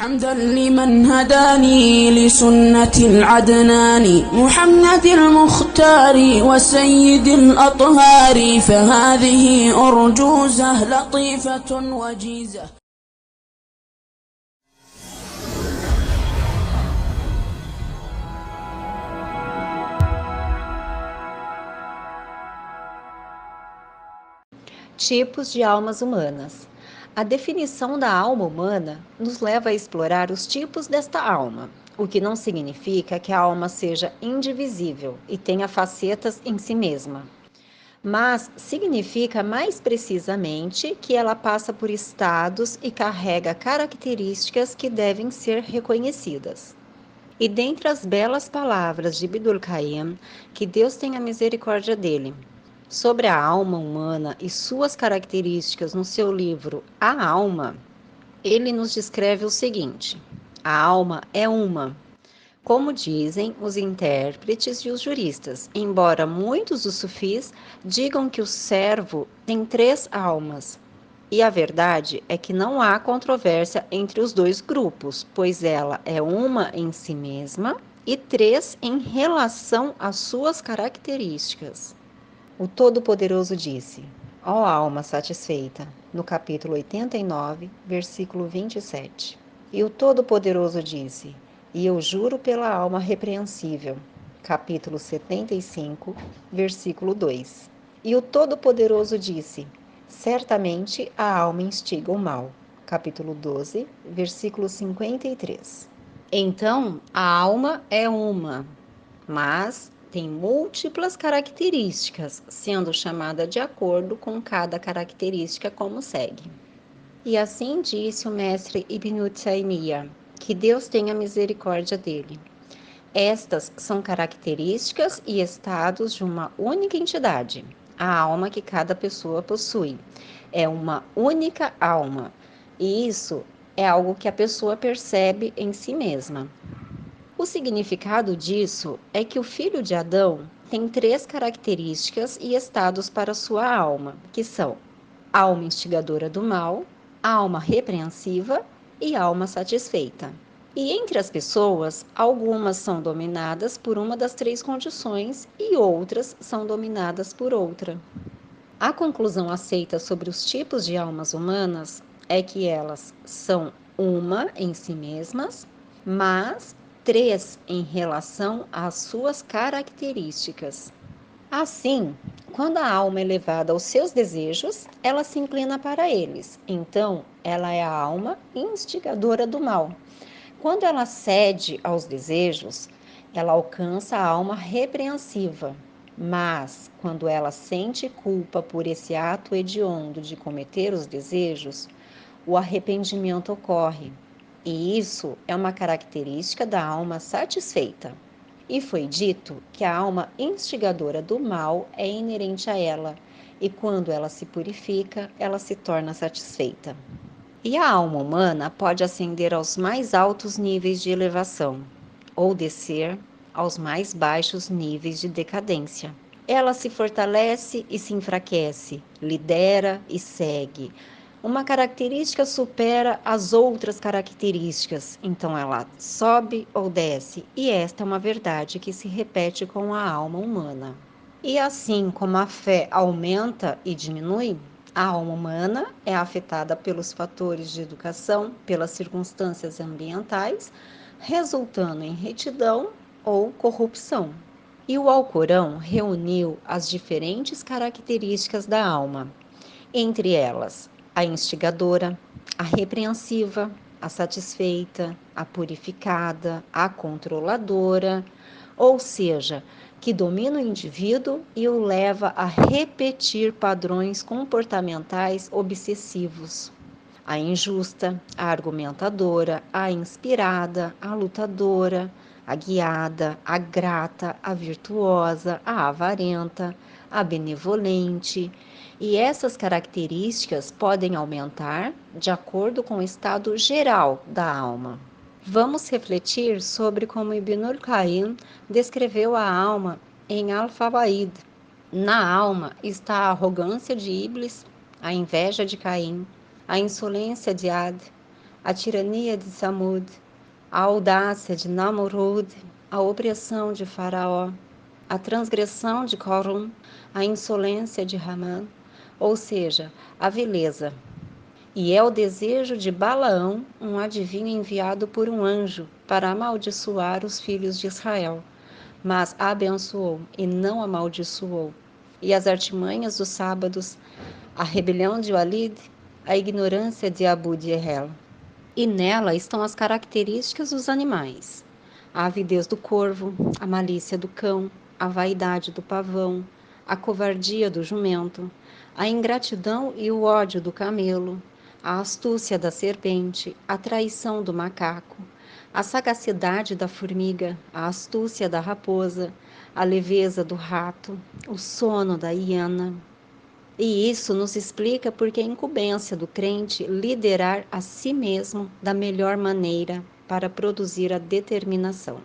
حمدا لمن هداني لسنة العدنان محمد المختار وسيد الأطهار فهذه أرجوزة لطيفة وجيزة. Tipos de almas humanas. A definição da alma humana nos leva a explorar os tipos desta alma, o que não significa que a alma seja indivisível e tenha facetas em si mesma, mas significa mais precisamente que ela passa por estados e carrega características que devem ser reconhecidas. E dentre as belas palavras de Abdul Qayyim, que Deus tenha misericórdia dele, sobre a alma humana e suas características no seu livro A Alma, ele nos descreve o seguinte: a alma é uma, como dizem os intérpretes e os juristas, embora muitos dos sufis digam que o servo tem 3 almas. E a verdade é que não há controvérsia entre os dois grupos, pois ela é uma em si mesma e 3 em relação às suas características. O Todo-Poderoso disse: ó alma satisfeita, no capítulo 89, versículo 27. E o Todo-Poderoso disse: e eu juro pela alma repreensível, capítulo 75, versículo 2. E o Todo-Poderoso disse: certamente a alma instiga o mal, capítulo 12, versículo 53. Então, a alma é uma, mas tem múltiplas características, sendo chamada de acordo com cada característica como segue. E assim disse o mestre Ibn Taymiyyah, que Deus tenha misericórdia dele. Estas são características e estados de uma única entidade, a alma que cada pessoa possui. É uma única alma, e isso é algo que a pessoa percebe em si mesma. O significado disso é que o filho de Adão tem 3 características e estados para sua alma, que são alma instigadora do mal, alma repreensiva e alma satisfeita. E entre as pessoas, algumas são dominadas por uma das 3 condições e outras são dominadas por outra. A conclusão aceita sobre os tipos de almas humanas é que elas são uma em si mesmas, mas 3 em relação às suas características. Assim, quando a alma é levada aos seus desejos, ela se inclina para eles. Então, ela é a alma instigadora do mal. Quando ela cede aos desejos, ela alcança a alma repreensiva. Mas, quando ela sente culpa por esse ato hediondo de cometer os desejos, o arrependimento ocorre. E isso é uma característica da alma satisfeita. E foi dito que a alma instigadora do mal é inerente a ela, e quando ela se purifica, ela se torna satisfeita. E a alma humana pode ascender aos mais altos níveis de elevação, ou descer aos mais baixos níveis de decadência. Ela se fortalece e se enfraquece, lidera e segue. Uma característica supera as outras características, então ela sobe ou desce, e esta é uma verdade que se repete com a alma humana. E assim como a fé aumenta e diminui, a alma humana é afetada pelos fatores de educação, pelas circunstâncias ambientais, resultando em retidão ou corrupção. E o Alcorão reuniu as diferentes características da alma, entre elas a instigadora, a repreensiva, a satisfeita, a purificada, a controladora, ou seja, que domina o indivíduo e o leva a repetir padrões comportamentais obsessivos. A injusta, a argumentadora, a inspirada, a lutadora, a guiada, a grata, a virtuosa, a avarenta, a benevolente. E essas características podem aumentar de acordo com o estado geral da alma. Vamos refletir sobre como Ibn Qayyim descreveu a alma em Al-Fawaid. Na alma está a arrogância de Iblis, a inveja de Caim, a insolência de Ad, a tirania de Samud, a audácia de Namrud, a opressão de Faraó, a transgressão de Corun, a insolência de Haman, ou seja, a vileza. E é o desejo de Balaão, um adivinho enviado por um anjo para amaldiçoar os filhos de Israel, mas abençoou e não amaldiçoou. E as artimanhas dos sábados, a rebelião de Walid, a ignorância de Abu Jehel. E nela estão as características dos animais: a avidez do corvo, a malícia do cão, a vaidade do pavão, a covardia do jumento, a ingratidão e o ódio do camelo, a astúcia da serpente, a traição do macaco, a sagacidade da formiga, a astúcia da raposa, a leveza do rato, o sono da hiena. E isso nos explica porque é incumbência do crente liderar a si mesmo da melhor maneira para produzir a determinação.